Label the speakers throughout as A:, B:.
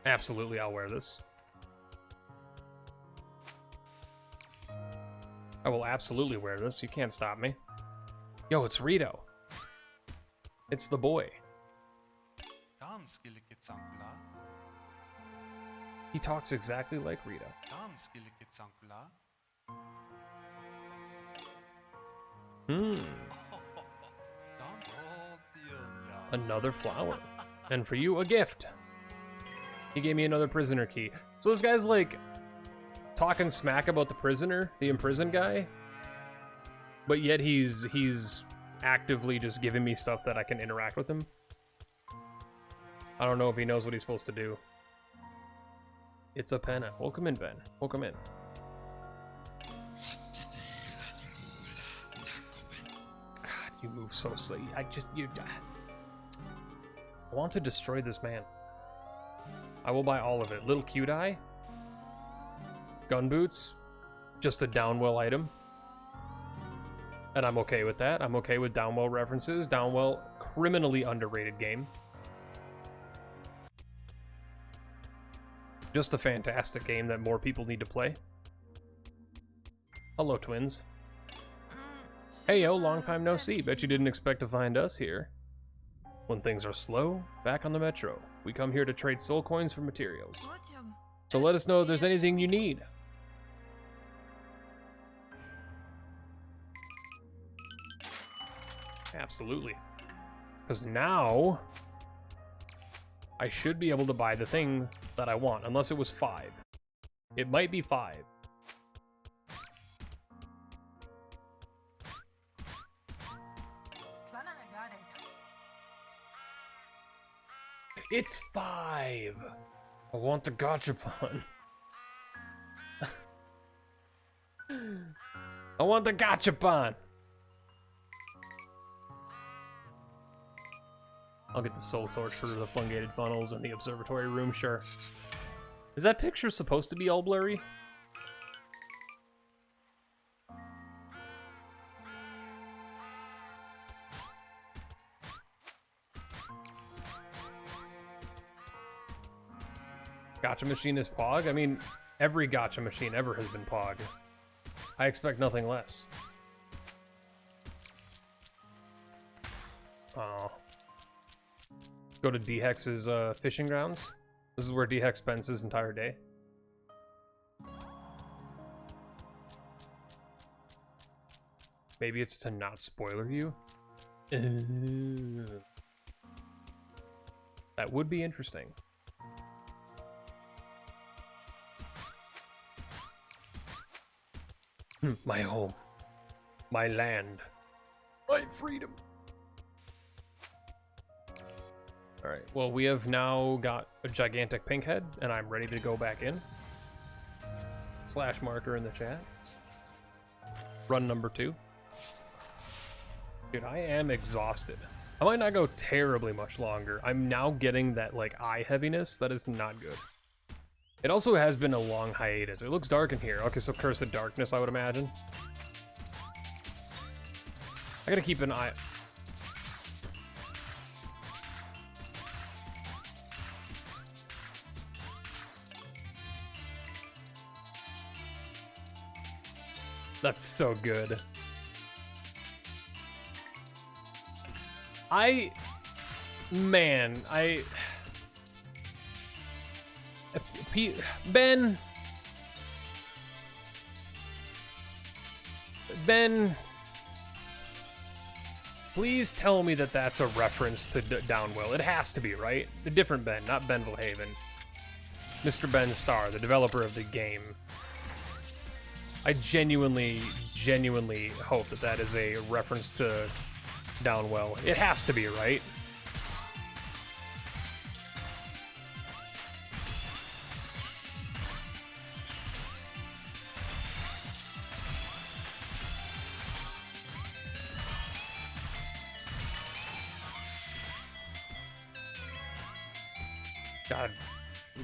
A: Absolutely, I'll wear this. I will absolutely wear this. You can't stop me. Yo, it's Rito. It's the boy. He talks exactly like Rito. Another flower. And for you, a gift. He gave me another prisoner key. So this guy's like talking smack about the prisoner, the imprisoned guy. But yet he's actively just giving me stuff that I can interact with him. I don't know if he knows what he's supposed to do. It's a penna. Welcome in, Ben. Welcome in. God, you move so slow. I want to destroy this man. I will buy all of it. Little cute eye. Gun boots. Just a Downwell item. And I'm okay with that. I'm okay with Downwell references. Downwell, criminally underrated game. Just a fantastic game that more people need to play. Hello, twins. Hey, yo, long time no see. Bet you didn't expect to find us here. When things are slow, back on the metro. We come here to trade soul coins for materials. So let us know if there's anything you need. Absolutely. Because now I should be able to buy the thing that I want, unless it was 5. It might be 5. It's 5! I want the gachapon. I want the gachapon! I'll get the soul torch for the fungated funnels and the observatory room, sure. Is that picture supposed to be all blurry? Gacha machine is Pog? I mean, every gacha machine ever has been Pog. I expect nothing less. Oh. Go to D-Hex's fishing grounds. This is where D-Hex spends his entire day. Maybe it's to not spoiler you? That would be interesting. My home. My land. My freedom. Alright, well, we have now got a gigantic pink head, and I'm ready to go back in. Slash marker in the chat. Run number 2. Dude, I am exhausted. I might not go terribly much longer. I'm now getting that, like, eye heaviness. That is not good. It also has been a long hiatus. It looks dark in here. Okay, so Curse of Darkness, I would imagine. I gotta keep an eye... That's so good. Ben, please tell me that that's a reference to Downwell. It has to be, right? A different Ben, not Ben Vilhaven. Mr. Benstar, the developer of the game. I genuinely hope that that is a reference to Downwell. It has to be, right? God,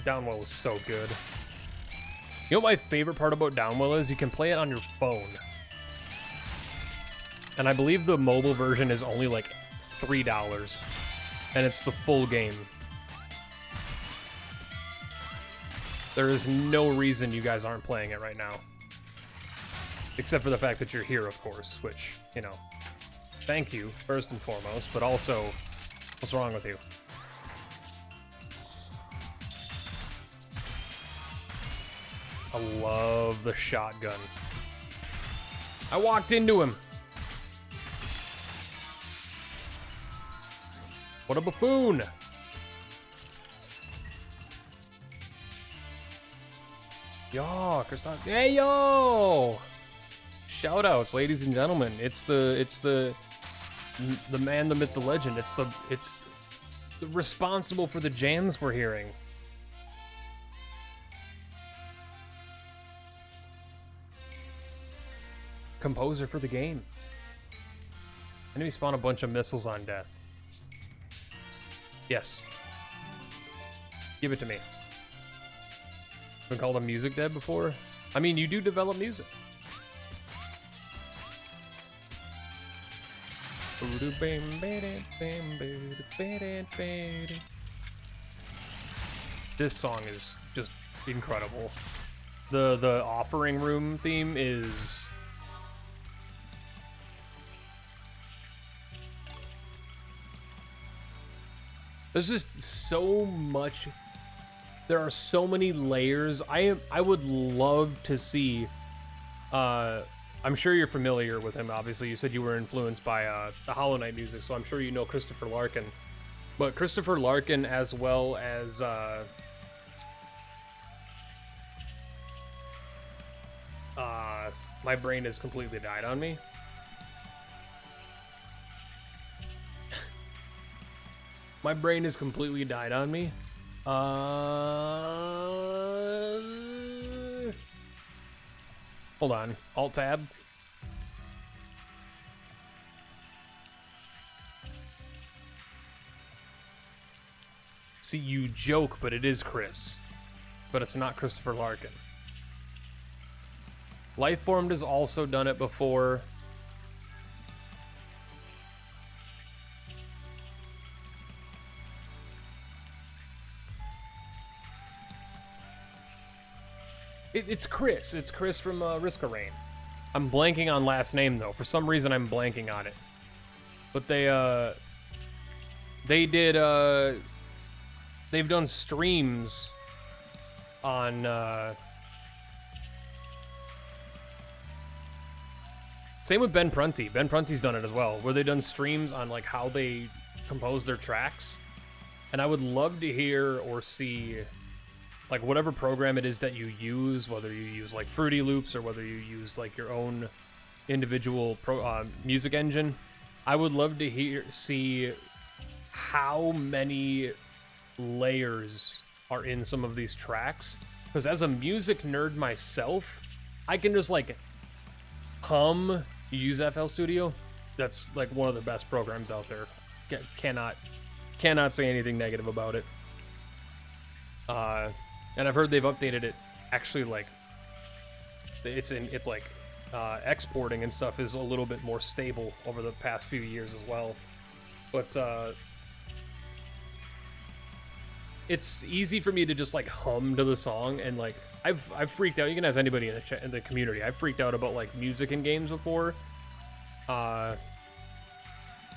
A: Downwell was so good. You know what my favorite part about Downwell is? You can play it on your phone. And I believe the mobile version is only like $3. And it's the full game. There is no reason you guys aren't playing it right now. Except for the fact that you're here, of course, which, you know, thank you, first and foremost, but also, what's wrong with you? I love the shotgun. I walked into him. What a buffoon! Yo, Christoph. Hey, yo! Shoutouts, ladies and gentlemen. It's the man, the myth, the legend. It's the responsible for the jams we're hearing. Composer for the game. Enemy spawn a bunch of missiles on death. Yes. Give it to me. Been called a music dev before? I mean, you do develop music. This song is just incredible. The offering room theme is... There's just so much. There are so many layers. I would love to see. I'm sure you're familiar with him. Obviously, you said you were influenced by the Hollow Knight music, so I'm sure you know Christopher Larkin. But Christopher Larkin, as well as my brain has completely died on me. My brain has completely died on me. Hold on. Alt-tab. See, you joke, but it is Chris. But it's not Christopher Larkin. Lifeformed has also done it before. It's Chris. It's Chris from Risk of Rain. I'm blanking on last name though. For some reason, I'm blanking on it. But they did they've done streams on same with Ben Prunty. Ben Prunty's done it as well, where they've done streams on like how they compose their tracks. And I would love to hear or see like whatever program it is that you use, whether you use like Fruity Loops or whether you use like your own individual music engine. I would love to see how many layers are in some of these tracks, because as a music nerd myself, I can just like hum. You use FL Studio? That's like one of the best programs out there. Cannot say anything negative about it. And I've heard they've updated it. Actually, like it's like exporting and stuff is a little bit more stable over the past few years as well. But it's easy for me to just like hum to the song, and like I've freaked out. You can ask anybody in the community. I've freaked out about like music in games before. And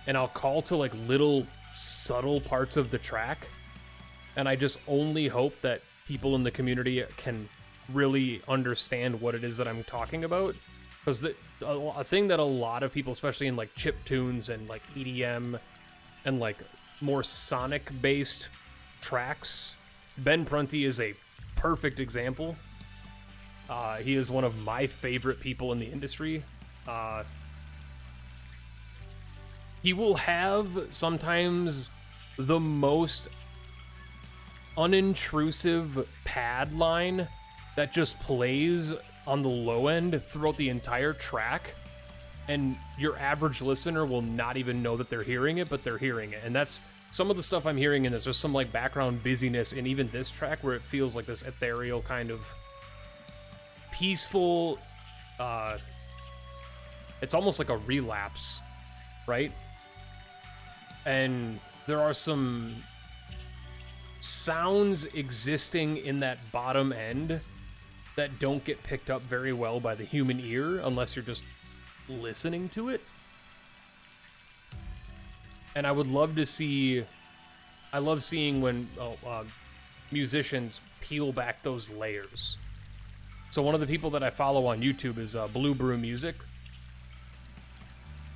A: I'll call to like little subtle parts of the track, and I just only hope that people in the community can really understand what it is that I'm talking about. Because a thing that a lot of people, especially in like chiptunes and like EDM and like more sonic-based tracks, Ben Prunty is a perfect example. He is one of my favorite people in the industry. He will have sometimes the most unintrusive pad line that just plays on the low end throughout the entire track, and your average listener will not even know that they're hearing it, but they're hearing it. And that's some of the stuff I'm hearing in this. There's some like background busyness in even this track where it feels like this ethereal kind of peaceful, it's almost like a relapse, right? And there are some sounds existing in that bottom end that don't get picked up very well by the human ear unless you're just listening to it. And I would love to see, I love seeing when musicians peel back those layers. So one of the people that I follow on YouTube is Blue Brew Music.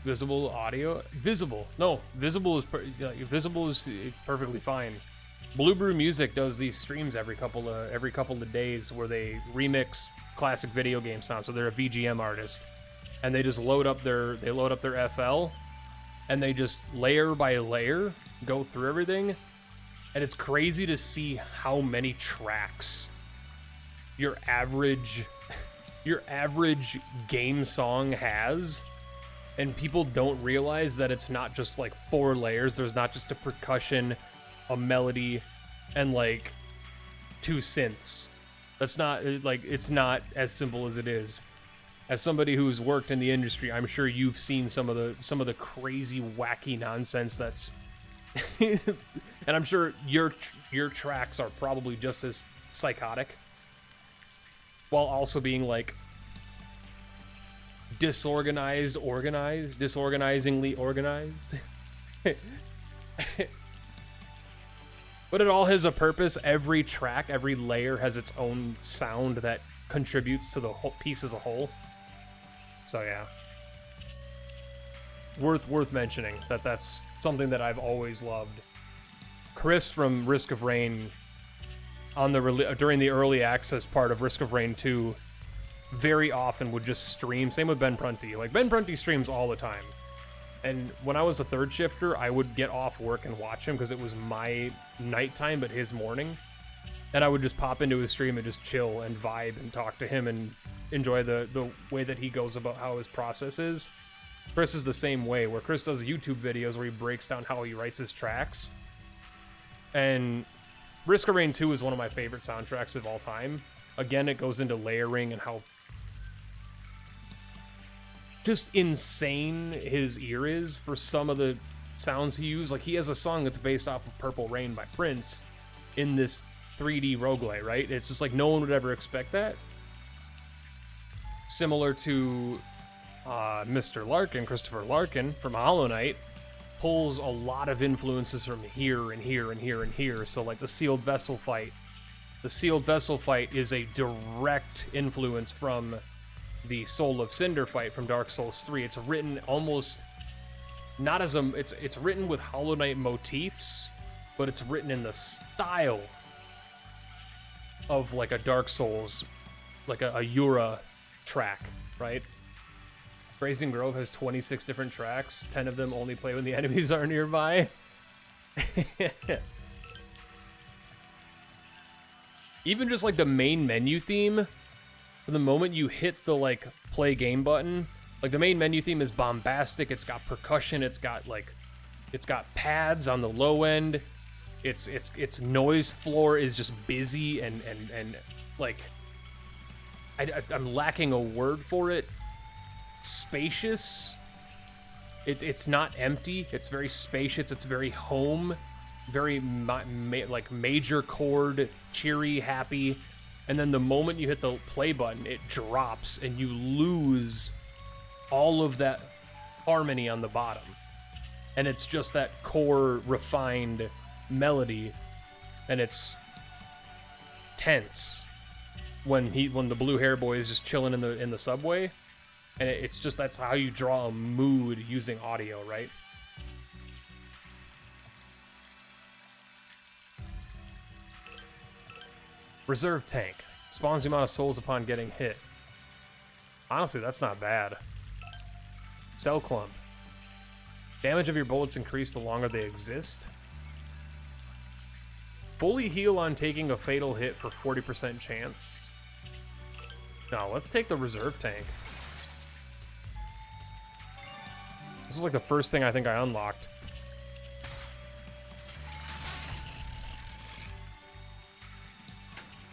A: Visible audio, visible. No, visible is perfectly fine. Blue Brew Music does these streams every couple of days where they remix classic video game sounds. So they're a VGM artist, and they just load up their FL, and they just layer by layer go through everything, and it's crazy to see how many tracks your average game song has. And people don't realize that it's not just like 4 layers. There's not just a percussion, a melody, and like 2 synths. That's not like, it's not as simple as it is. As somebody who's worked in the industry, I'm sure you've seen some of the crazy, wacky nonsense that's and I'm sure your tracks are probably just as psychotic, while also being like disorganizingly organized. But it all has a purpose. Every track, every layer has its own sound that contributes to the whole piece as a whole. So yeah, worth mentioning that's something that I've always loved. Chris from Risk of Rain, on the during the early access part of Risk of Rain 2, very often would just stream. Same with Ben Prunty. Like, Ben Prunty streams all the time. And when I was a third shifter, I would get off work and watch him because it was my nighttime, but his morning. And I would just pop into his stream and just chill and vibe and talk to him and enjoy the way that he goes about how his process is. Chris is the same way, where Chris does YouTube videos where he breaks down how he writes his tracks. And Risk of Rain 2 is one of my favorite soundtracks of all time. Again, it goes into layering and how just insane his ear is for some of the sounds he used. Like, he has a song that's based off of Purple Rain by Prince in this 3D roguelite, right? It's just like no one would ever expect that. Similar to Mr. Larkin, Christopher Larkin from Hollow Knight, pulls a lot of influences from here and here and here and here. So like the Sealed Vessel fight. The Sealed Vessel fight is a direct influence from the Soul of Cinder fight from Dark Souls 3. It's written almost not as a... It's written with Hollow Knight motifs, but it's written in the style of like a Dark Souls, like a Yura track, right? Brazen Grove has 26 different tracks. 10 of them only play when the enemies are nearby. Even just like the main menu theme, from the moment you hit the like play game button, like the main menu theme is bombastic. It's got percussion. It's got pads on the low end. Its noise floor is just busy and like I'm lacking a word for it. Spacious. It's not empty. It's very spacious. It's very home, very like major chord, cheery, happy. And then the moment you hit the play button, it drops and you lose all of that harmony on the bottom. And it's just that core refined melody, and it's tense when the blue hair boy is just chilling in the subway. And it's just, that's how you draw a mood using audio, right? Reserve tank. Spawns the amount of souls upon getting hit. Honestly, that's not bad. Cell clump. Damage of your bullets increase the longer they exist. Fully heal on taking a fatal hit for 40% chance. No, let's take the reserve tank. This is like the first thing I think I unlocked.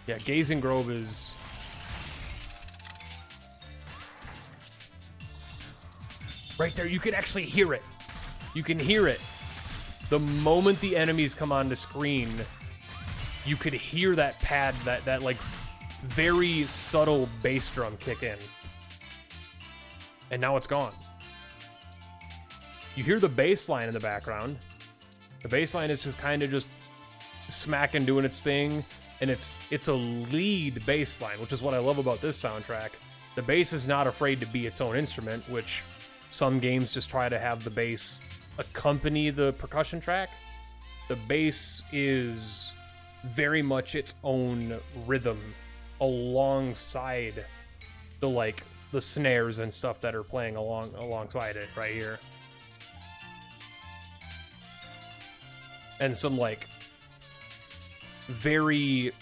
A: Yeah, Gazing Grove is... right there, you can actually hear it. You can hear it. The moment the enemies come on the screen, you could hear that pad, that like very subtle bass drum kick in. And now it's gone. You hear the bass line in the background. The bass line is just kind of just smacking, doing its thing, and it's a lead bass line, which is what I love about this soundtrack. The bass is not afraid to be its own instrument, which some games just try to have the bass accompany the percussion track. The bass is very much its own rhythm alongside the snares and stuff that are playing alongside it right here. And some like very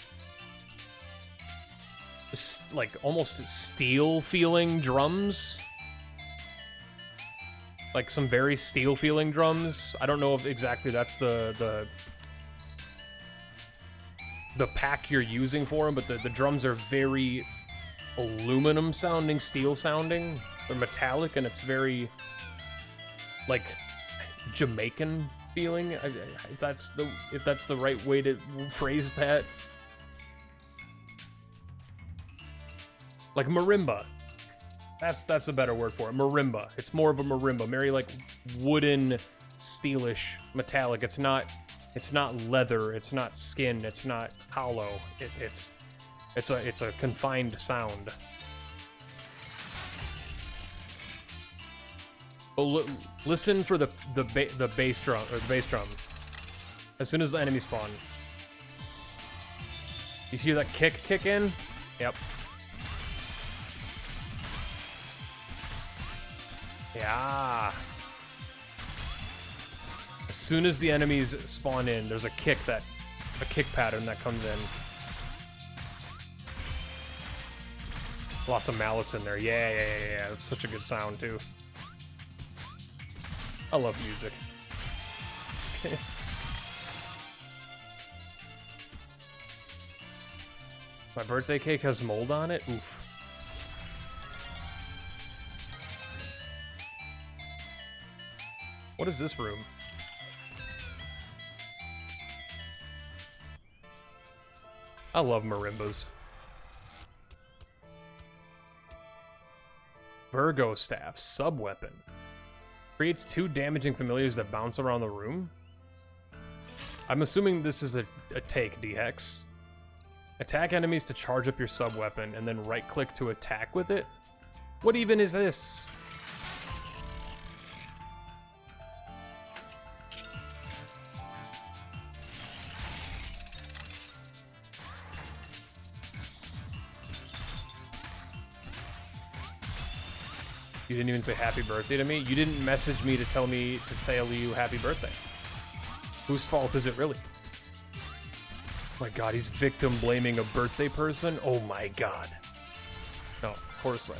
A: like almost steel feeling drums. Like some very steel feeling drums. I don't know if exactly that's the pack you're using for them, but the drums are very aluminum sounding, steel sounding. They're metallic, and it's very like Jamaican feeling. If that's the right way to phrase that. Like marimba. That's a better word for it. Marimba. It's more of a marimba, very like wooden, steelish, metallic. It's not leather. It's not skin. It's not hollow. It's a confined sound. But listen for the bass drum or the bass drum. As soon as the enemy spawn, you hear that kick in? Yep. Yeah. As soon as the enemies spawn in, there's a kick pattern that comes in. Lots of mallets in there. Yeah. That's such a good sound too. I love music. My birthday cake has mold on it? Oof. What is this room? I love marimbas. Virgo Staff, sub-weapon. Creates 2 damaging familiars that bounce around the room. I'm assuming this is a take, D-Hex. Attack enemies to charge up your sub-weapon, and then right-click to attack with it? What even is this? You didn't even say happy birthday to me? You didn't message me to tell you happy birthday. Whose fault is it really? Oh my god, he's victim blaming a birthday person? Oh my god. No, of course,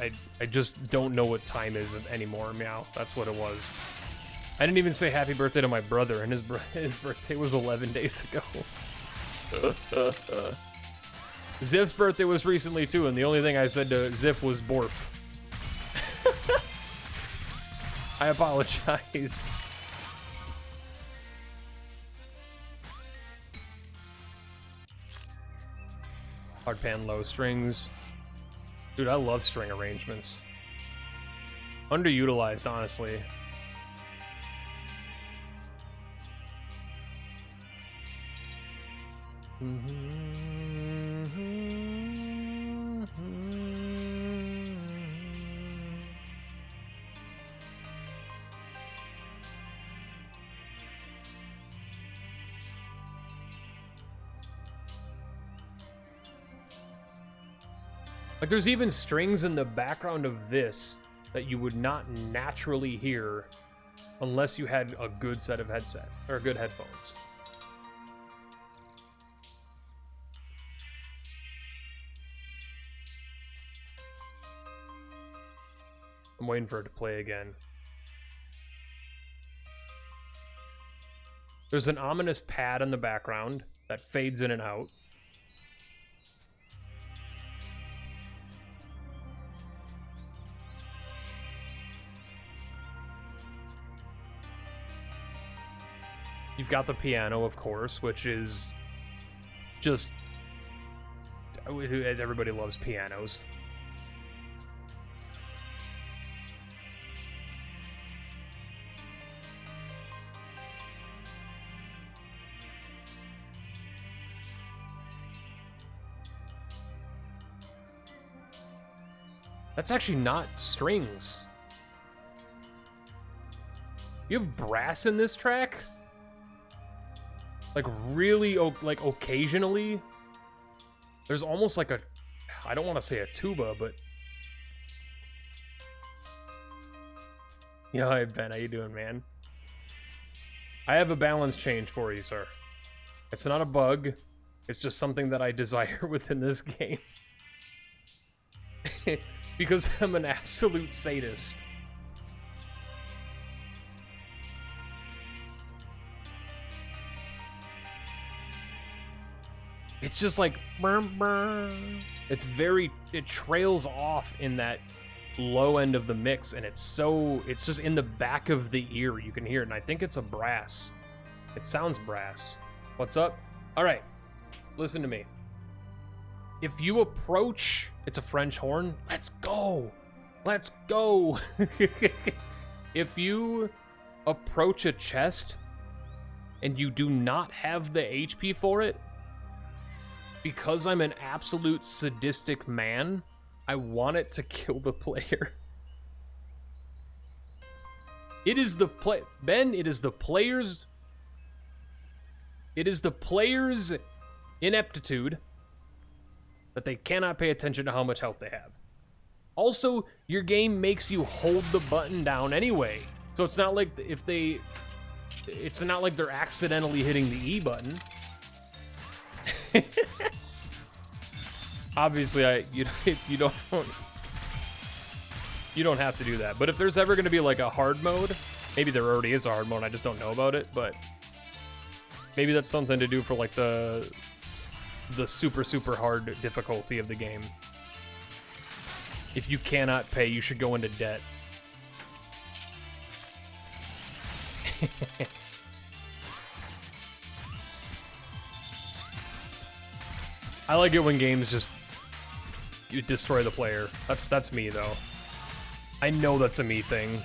A: I just don't know what time is anymore, meow. That's what it was. I didn't even say happy birthday to my brother, and his birthday was 11 days ago. Ziff's birthday was recently too, and the only thing I said to Ziff was Borf. I apologize. Hard pan, low strings. Dude, I love string arrangements. Underutilized, honestly. Like, there's even strings in the background of this that you would not naturally hear unless you had a good set of headset or good headphones. I'm waiting for it to play again. There's an ominous pad in the background that fades in and out. You've got the piano, of course, which is just... Everybody loves pianos. That's actually not strings. You have brass in this track? Like really, like occasionally? There's almost like a, I don't want to say a tuba, but... Yo, hey Ben, how you doing, man? I have a balance change for you, sir. It's not a bug. It's just something that I desire within this game. Because I'm an absolute sadist. It's just like... It's very... It trails off in that low end of the mix, and it's so... It's just in the back of the ear. You can hear it, and I think it's a brass. It sounds brass. What's up? Alright. Listen to me. If you approach... It's a French horn. Let's go! Let's go! If you approach a chest and you do not have the HP for it, because I'm an absolute sadistic man, I want it to kill the player. It is the Ben, it is the player's... It is the player's ineptitude that they cannot pay attention to how much health they have. Also, your game makes you hold the button down anyway. So it's not like if they... It's not like they're accidentally hitting the E button. Obviously, you don't have to do that. But if there's ever going to be like a hard mode, maybe there already is a hard mode, I just don't know about it, but maybe that's something to do for like the super hard difficulty of the game. If you cannot pay, you should go into debt. I like it when games just destroy the player. That's me though. I know that's a me thing.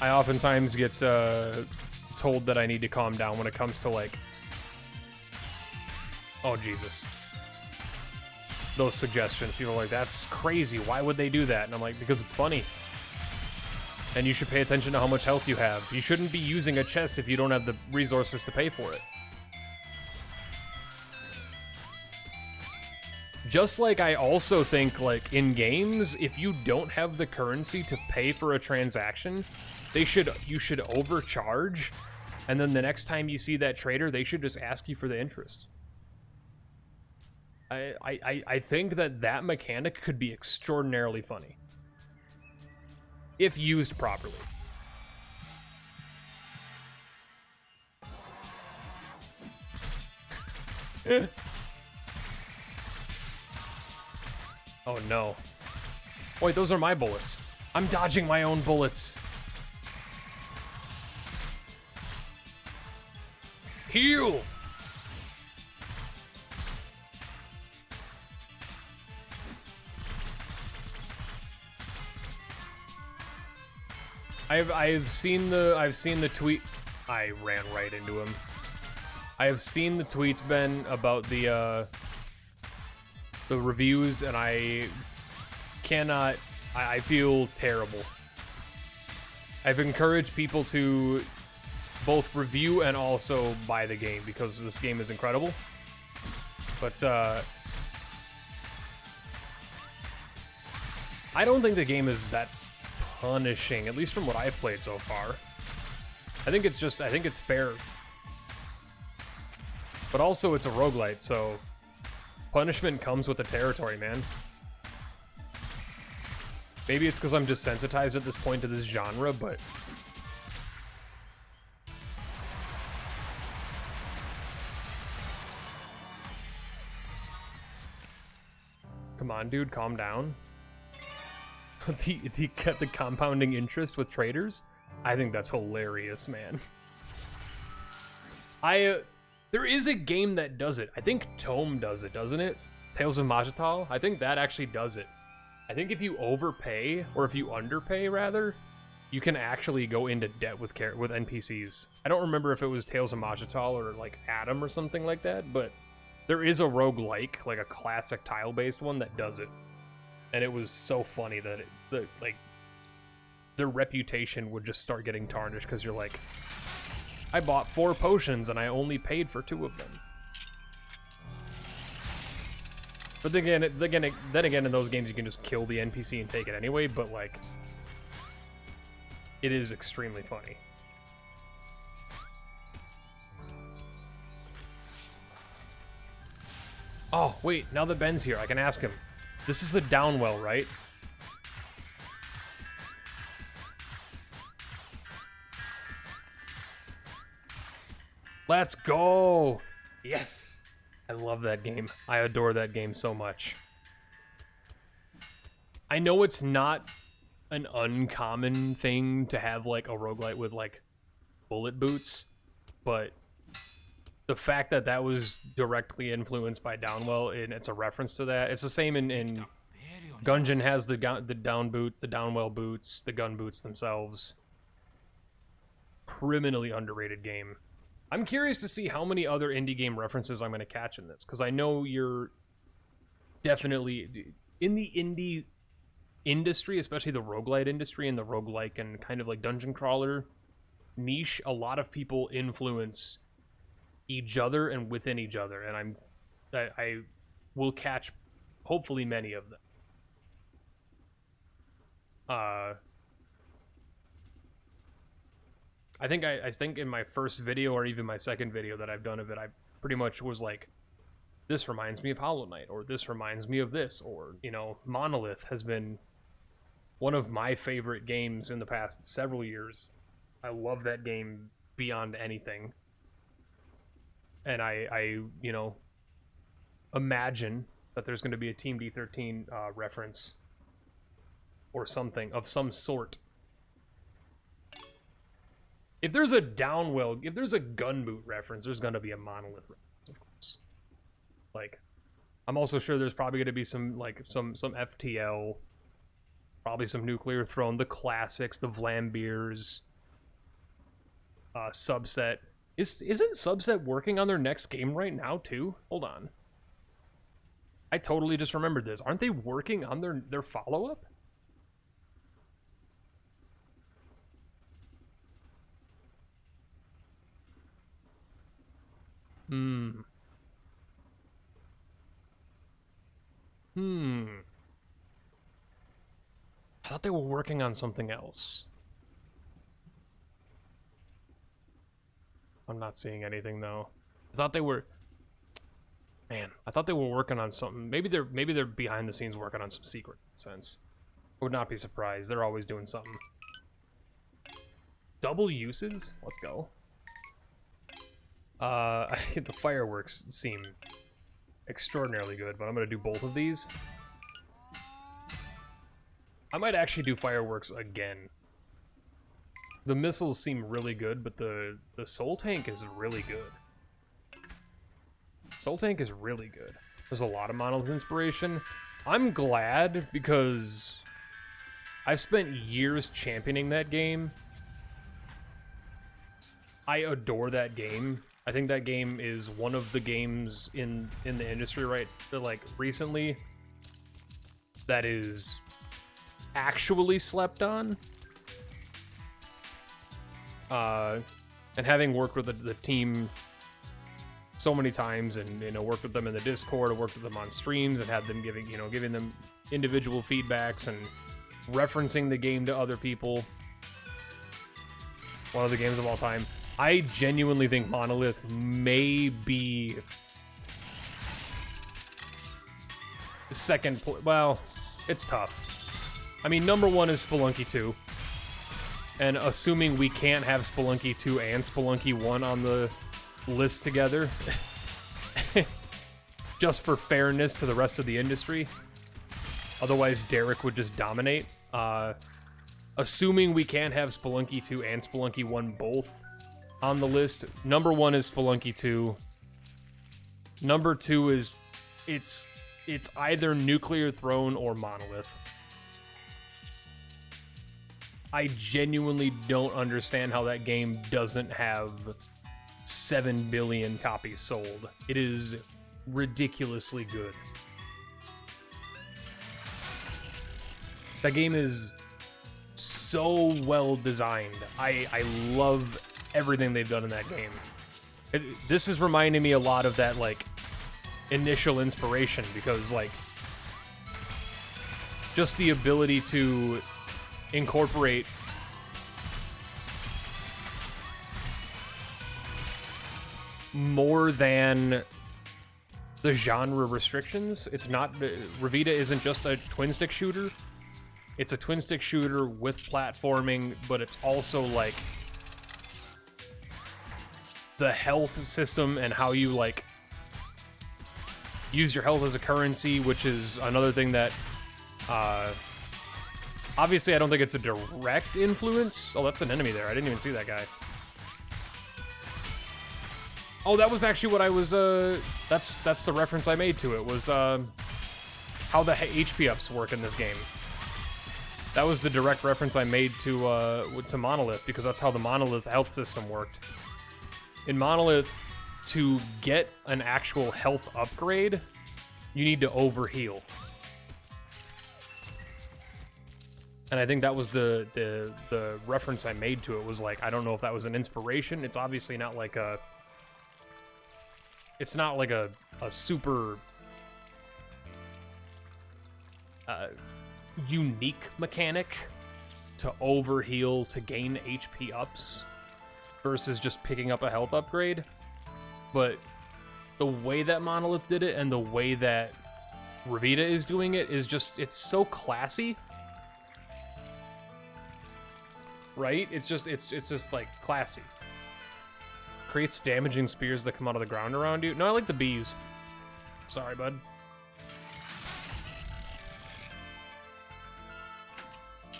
A: I oftentimes get told that I need to calm down when it comes to like... Oh, Jesus. Those suggestions. People are like, that's crazy. Why would they do that? And I'm like, because it's funny. And you should pay attention to how much health you have. You shouldn't be using a chest if you don't have the resources to pay for it. Just like I also think, like, in games, if you don't have the currency to pay for a transaction, you should overcharge, and then the next time you see that trader, they should just ask you for the interest. I think that mechanic could be extraordinarily funny. If used properly. Oh no. Wait, those are my bullets. I'm dodging my own bullets. Heal! I've seen the tweet. I ran right into him. I have seen the tweets, Ben, about the reviews, and I cannot. I feel terrible. I've encouraged people to both review and also buy the game because this game is incredible. But I don't think the game is that punishing, at least from what I've played so far. I think it's fair. But also it's a roguelite, so punishment comes with the territory, man. Maybe it's because I'm desensitized at this point to this genre, but come on, dude, calm down. the compounding interest with traders? I think that's hilarious, man. There is a game that does it. I think Tome does it, doesn't it? Tales of Majutol? I think that actually does it. I think if you overpay, or if you underpay, rather, you can actually go into debt with NPCs. I don't remember if it was Tales of Majutol or, like, Adam or something like that, but there is a roguelike, like a classic tile-based one that does it. And it was so funny that, their reputation would just start getting tarnished, because you're like, I bought 4 potions and I only paid for 2 of them. But then again, in those games you can just kill the NPC and take it anyway, but like, it is extremely funny. Oh, wait, now that Ben's here, I can ask him. This is the Downwell, right? Let's go! Yes! I love that game. I adore that game so much. I know it's not an uncommon thing to have, like, a roguelite with, like, bullet boots, but the fact that that was directly influenced by Downwell, and it's a reference to that. It's the same in Gungeon has the down boots, the Downwell boots, the gun boots themselves. Criminally underrated game. I'm curious to see how many other indie game references I'm going to catch in this, because I know you're definitely in the indie industry, especially the roguelite industry and the roguelike and kind of like dungeon crawler niche. A lot of people influence each other and within each other, and I will catch hopefully many of them. I think in my first video, or even my second video that I've done of it, I pretty much was like, this reminds me of Hollow Knight, or this reminds me of this, or, you know, Monolith has been one of my favorite games in the past several years. I love that game beyond anything. And I you know, imagine that there's going to be a Team D13 reference or something of some sort. If there's a Downwell, if there's a gun boot reference, there's going to be a Monolith reference, of course. Like, I'm also sure there's probably going to be some, like, some FTL, probably some Nuclear Throne, the classics, the Vlambeers, Subset. Isn't Subset working on their next game right now, too? Hold on. I totally just remembered this. Aren't they working on their follow-up? I thought they were working on something else. I'm not seeing anything though. I thought they were. Man, I thought they were working on something. Maybe they're behind the scenes working on some secret nonsense. I would not be surprised. They're always doing something. Double uses? Let's go. The fireworks seem extraordinarily good, but I'm gonna do both of these. I might actually do fireworks again. The missiles seem really good, but the soul tank is really good. Soul tank is really good. There's a lot of Monolith inspiration. I'm glad, because I've spent years championing that game. I adore that game. I think that game is one of the games in the industry like recently that is actually slept on. And having worked with the team so many times, and, you know, worked with them in the Discord, or worked with them on streams, and had them giving them individual feedbacks and referencing the game to other people. One of the games of all time. I genuinely think Monolith may be second. Well, it's tough. I mean, number one is Spelunky 2. And assuming we can't have Spelunky 2 and Spelunky 1 on the list together, just for fairness to the rest of the industry, otherwise Derek would just dominate. Assuming we can't have Spelunky 2 and Spelunky 1 both on the list. Number 1 is Spelunky 2. Number 2 is it's either Nuclear Throne or Monolith. I genuinely don't understand how that game doesn't have 7 billion copies sold. It is ridiculously good. That game is so well designed. I love everything they've done in that game. This is reminding me a lot of that, like, initial inspiration, because, like, just the ability to incorporate more than the genre restrictions. It's not, Revita isn't just a twin-stick shooter. It's a twin-stick shooter with platforming, but it's also, like, the health system and how you, like, use your health as a currency, which is another thing that, obviously I don't think it's a direct influence. Oh, that's an enemy there. I didn't even see that guy. Oh, that was actually what I was, that's the reference I made to it, was, how the HP ups work in this game. That was the direct reference I made to Monolith, because that's how the Monolith health system worked. In Monolith, to get an actual health upgrade, you need to overheal. And I think that was the reference I made to it, was like, I don't know if that was an inspiration. It's obviously not like a... It's not like a super... unique mechanic to overheal to gain HP ups versus just picking up a health upgrade. But the way that Monolith did it and the way that Revita is doing it is just, it's so classy. Right? It's just like classy. Creates damaging spears that come out of the ground around you. No, I like the bees. Sorry, bud.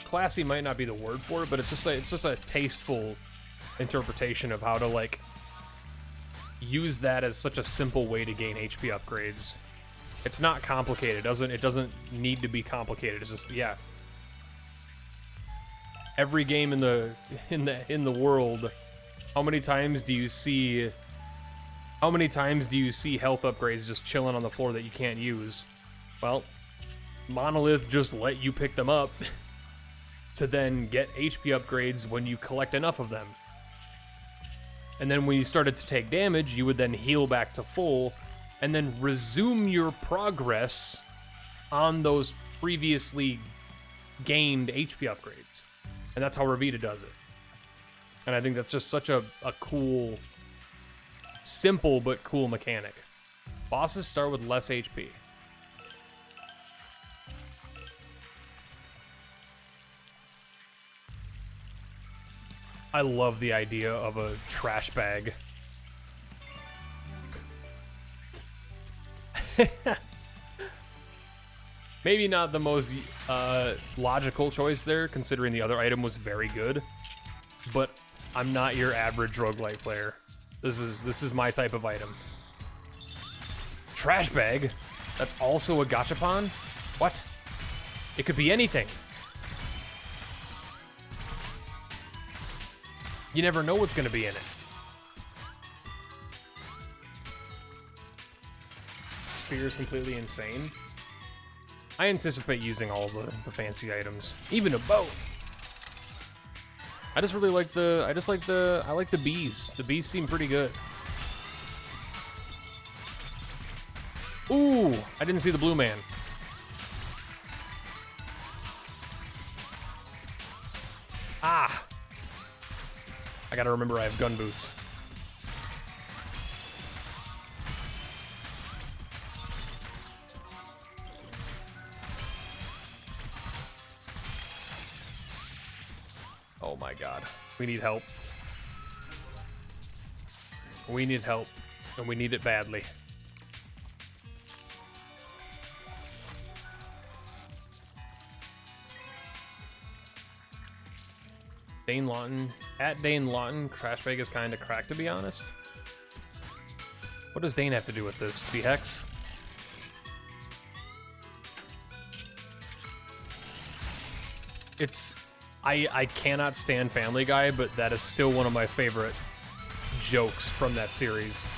A: Classy might not be the word for it, but it's just a tasteful interpretation of how to, like, use that as such a simple way to gain HP upgrades. It's not complicated. It doesn't need to be complicated. It's just, yeah. Every game in the world, how many times do you see health upgrades just chilling on the floor that you can't use? Well, Monolith just let you pick them up to then get HP upgrades when you collect enough of them. And then when you started to take damage, you would then heal back to full, and then resume your progress on those previously gained HP upgrades. And that's how Revita does it. And I think that's just such a cool, simple but cool mechanic. Bosses start with less HP. I love the idea of a trash bag. Maybe not the most logical choice there, considering the other item was very good. But I'm not your average roguelite player. This is my type of item. Trash bag? That's also a gachapon? What? It could be anything. You never know what's going to be in it. Spear is completely insane. I anticipate using all the fancy items, even a bow. I just really like I like the bees. The bees seem pretty good. Ooh, I didn't see the blue man. Ah. I gotta remember I have gun boots. Oh my god. We need help. We need help. And we need it badly. Dane Lawton. At Dane Lawton, Crash Bag is kind of cracked, to be honest. What does Dane have to do with this? D-Hex? It's... I cannot stand Family Guy, but that is still one of my favorite jokes from that series.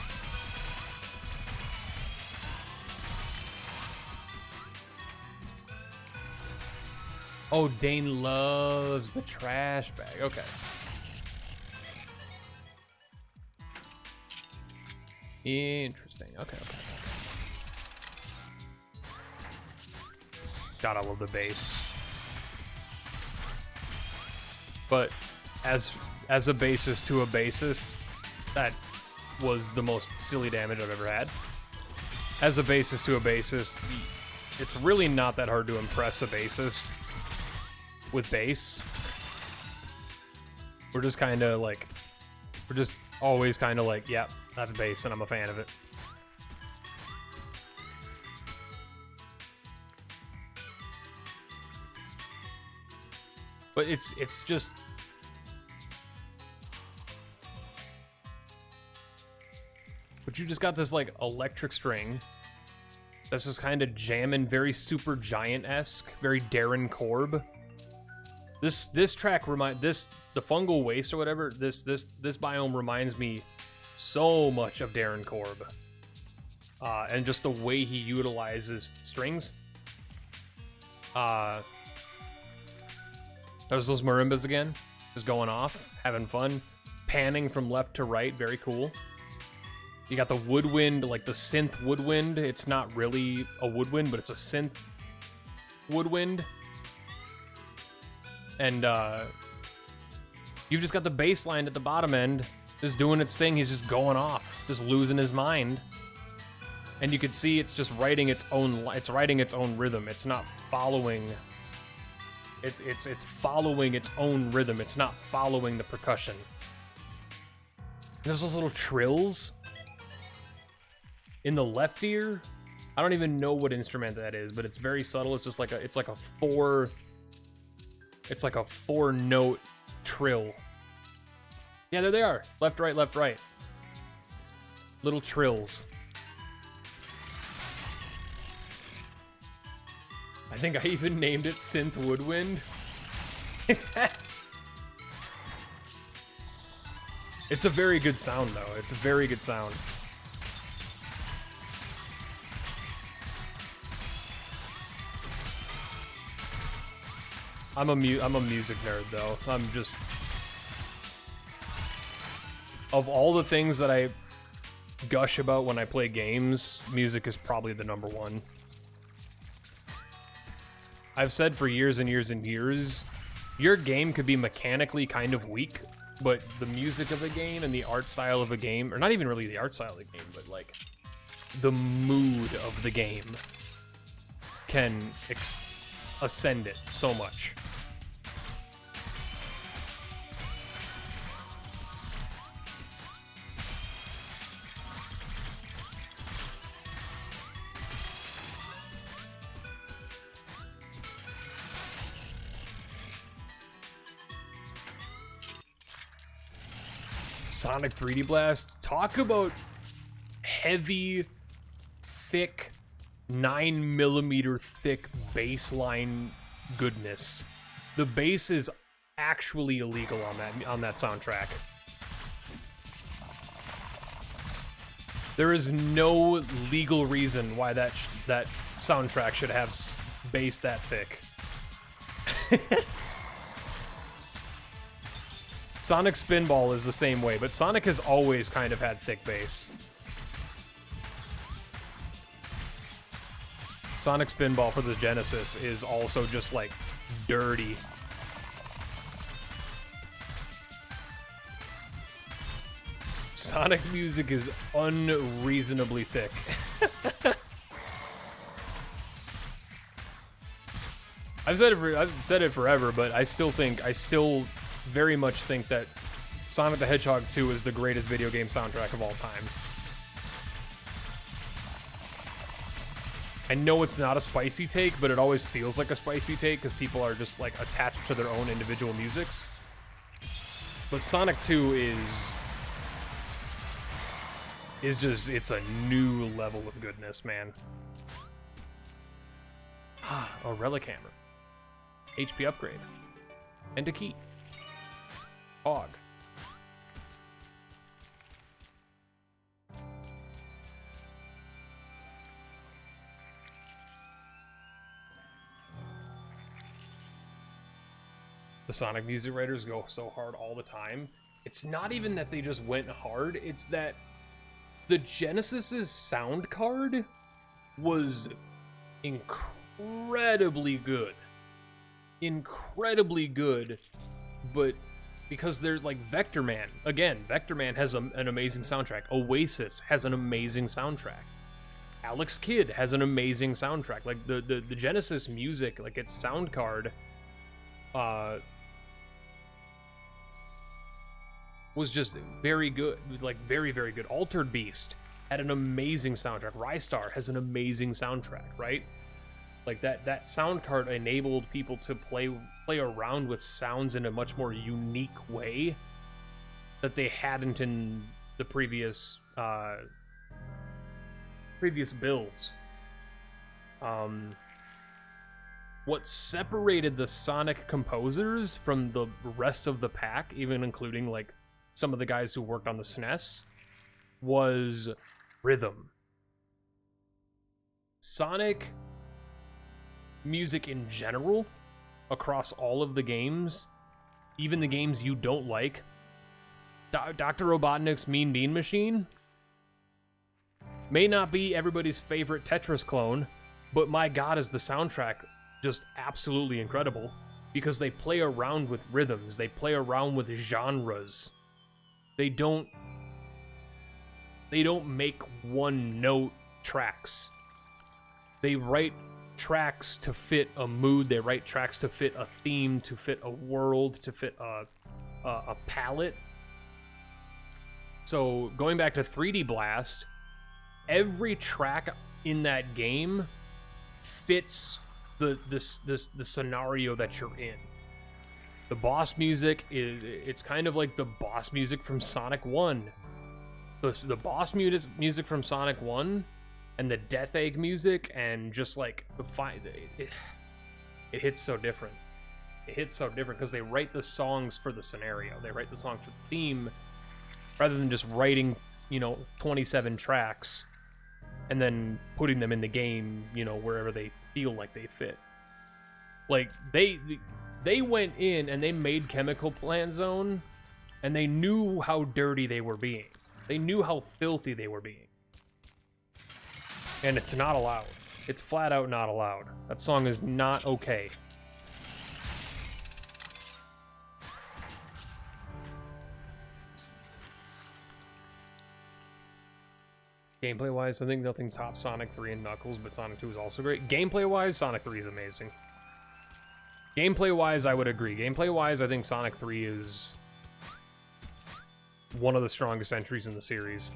A: Oh, Dane loves the trash bag. Okay. Interesting. Okay. God, I love the bass. But as a bassist to a bassist, that was the most silly damage I've ever had. As a bassist to a bassist, it's really not that hard to impress a bassist with bass. We're just kind of like, we're just always kind of like, yeah, that's bass and I'm a fan of it. But it's just... But you just got this, like, electric string that's just kind of jamming, very Super Giant-esque, very Darren Korb. This track the Fungal Waste or whatever, this biome reminds me so much of Darren Korb. And just the way he utilizes strings. There's those marimbas again, just going off, having fun, panning from left to right, very cool. You got the woodwind, like the synth woodwind. It's not really a woodwind, but it's a synth woodwind. And you've just got the bass line at the bottom end, just doing its thing. He's just going off, just losing his mind. And you can see it's just writing its own rhythm. It's not following. It's following its own rhythm. It's not following the percussion. There's those little trills in the left ear. I don't even know what instrument that is, but it's very subtle. It's just like a four note trill. Yeah, there they are. Left, right, left, right. Little trills. I think I even named it Synth Woodwind. It's a very good sound, though. It's a very good sound. I'm a music nerd, though. I'm just... Of all the things that I gush about when I play games, music is probably the number one. I've said for years and years and years, your game could be mechanically kind of weak, but the music of a game and the art style of a game, or not even really the art style of the game, but like the mood of the game can ascend it so much. Sonic 3D Blast, talk about heavy, thick, 9mm thick bassline goodness. The bass is actually illegal on that soundtrack. There is no legal reason why that soundtrack should have bass that thick. Sonic Spinball is the same way, but Sonic has always kind of had thick bass. Sonic Spinball for the Genesis is also just like dirty. Sonic music is unreasonably thick. I've said it forever, but I still very much think that Sonic the Hedgehog 2 is the greatest video game soundtrack of all time. I know it's not a spicy take, but it always feels like a spicy take because people are just like attached to their own individual musics. But Sonic 2 is just, it's a new level of goodness, man. Ah, a relic hammer. HP upgrade. And a key. Hog. The Sonic music writers go so hard all the time. It's not even that they just went hard, it's that the Genesis's sound card was incredibly good. Incredibly good, but because there's like Vector Man. Again, Vector Man has an amazing soundtrack. Oasis has an amazing soundtrack. Alex Kidd has an amazing soundtrack. Like the Genesis music, like its sound card, was just very good, like very, very good. Altered Beast had an amazing soundtrack. Rystar has an amazing soundtrack, right? Like that sound card enabled people to play around with sounds in a much more unique way that they hadn't in the previous builds. What separated the Sonic composers from the rest of the pack, even including like some of the guys who worked on the SNES, was rhythm. Sonic music in general, across all of the games, even the games you don't like, Dr. Robotnik's Mean Bean Machine may not be everybody's favorite Tetris clone, but my god, is the soundtrack just absolutely incredible, because they play around with rhythms, they play around with genres. They don't make one note tracks. They write tracks to fit a mood, they write tracks to fit a theme, to fit a world, to fit a palette. So going back to 3D Blast, every track in that game fits the scenario that you're in. The boss music it's kind of like the boss music from Sonic 1. The boss music from Sonic 1 and the Death Egg music, and just like it hits so different. It hits so different because they write the songs for the scenario. They write the songs for the theme rather than just writing, 27 tracks and then putting them in the game, wherever they feel like they fit. Like they went in and they made Chemical Plant Zone, and they knew how dirty they were being. They knew how filthy they were being. And it's not allowed. It's flat out not allowed. That song is not okay. Gameplay-wise, I think nothing tops Sonic 3 and Knuckles, but Sonic 2 is also great. Gameplay-wise, Sonic 3 is amazing. Gameplay-wise, I would agree. Gameplay-wise, I think Sonic 3 is one of the strongest entries in the series.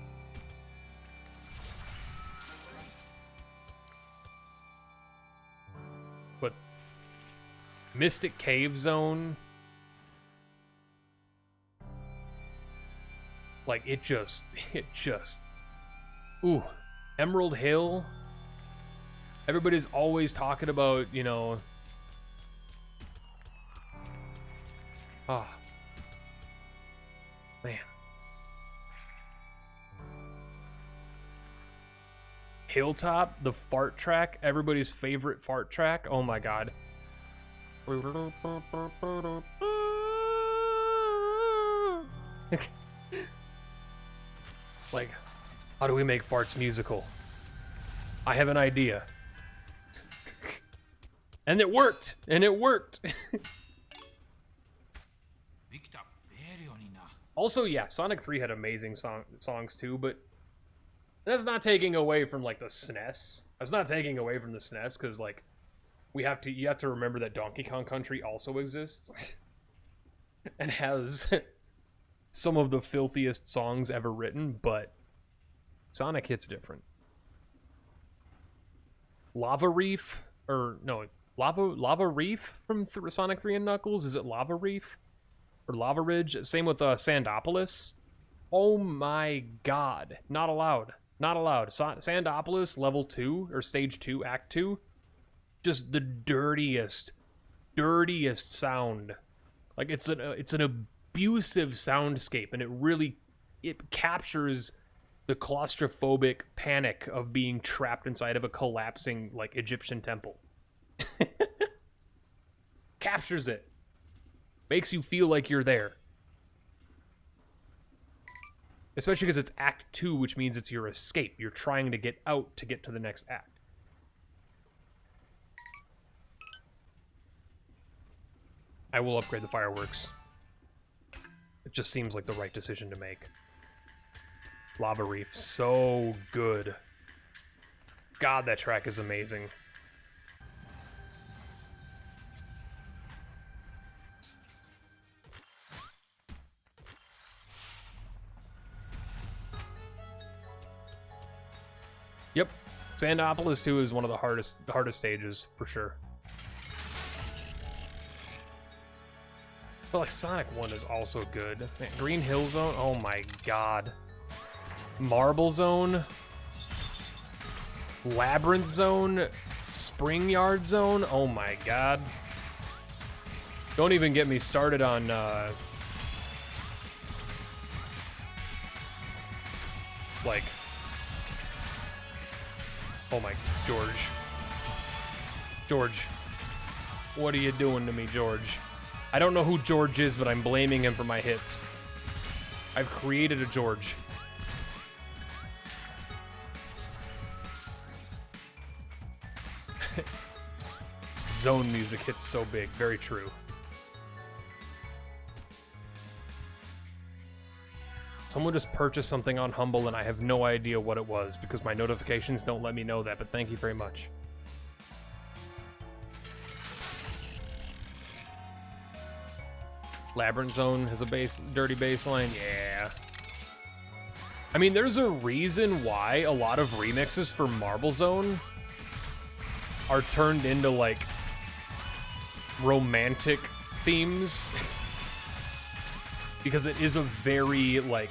A: But Mystic Cave Zone, like, it just, ooh, Emerald Hill. Everybody's always talking about, ah, man. Hilltop, the fart track, everybody's favorite fart track. Oh my god. Like, how do we make farts musical? I have an idea. And it worked! And it worked! Also, yeah, Sonic 3 had amazing songs too, but that's not taking away from, like, the SNES. That's not taking away from the SNES, because, like, you have to remember that Donkey Kong Country also exists. And has some of the filthiest songs ever written, but Sonic hits different. Lava Reef, or no, Lava Reef from Sonic 3 and Knuckles? Is it Lava Reef? or Lava Ridge. Same with Sandopolis. Oh my god. Not allowed. Not allowed. Sandopolis, level 2, or stage 2, act 2. Just the dirtiest sound. Like, it's an abusive soundscape, and it captures the claustrophobic panic of being trapped inside of a collapsing, like, Egyptian temple. Captures it. Makes you feel like you're there. Especially because it's Act 2, which means it's your escape. You're trying to get out to get to the next act. I will upgrade the fireworks. It just seems like the right decision to make. Lava Reef, so good. God, that track is amazing. Yep, Sandopolis 2 is one of the hardest stages, for sure. But like Sonic 1 is also good. Man, Green Hill Zone, oh my god. Marble Zone. Labyrinth Zone. Spring Yard Zone, oh my god. Don't even get me started on, like... Oh my, George. George. What are you doing to me, George? I don't know who George is, but I'm blaming him for my hits. I've created a George. Zone music hits so big, very true. Someone just purchased something on Humble and I have no idea what it was because my notifications don't let me know that, but thank you very much. Labyrinth Zone has a dirty bassline, yeah. I mean, there's a reason why a lot of remixes for Marble Zone are turned into, like, romantic themes. Because it is a very, like...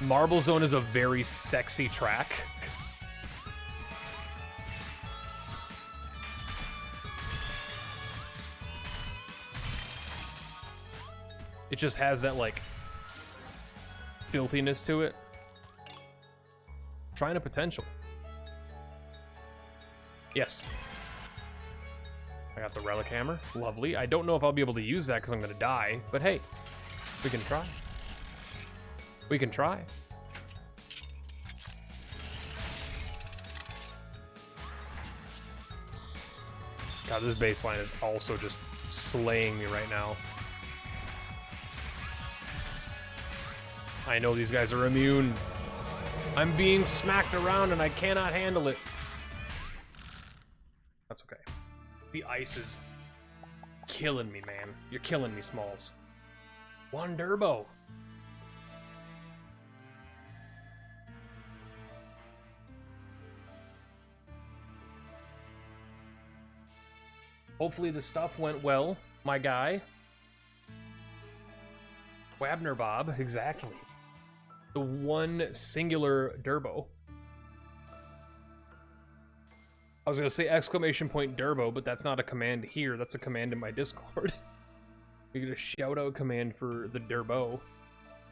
A: Marble Zone is a very sexy track. It just has that, like, filthiness to it. Trying a potential. Yes. I got the relic hammer. Lovely. I don't know if I'll be able to use that because I'm going to die, but hey, we can try. We can try. God, this baseline is also just slaying me right now. I know these guys are immune. I'm being smacked around and I cannot handle it. That's okay. The ice is killing me, man. You're killing me, Smalls. One Durbo. Hopefully the stuff went well, my guy. Wabner Bob, exactly. The one singular Durbo. I was going to say exclamation point Durbo, but that's not a command here. That's a command in my Discord. We get a shout out command for the Durbo.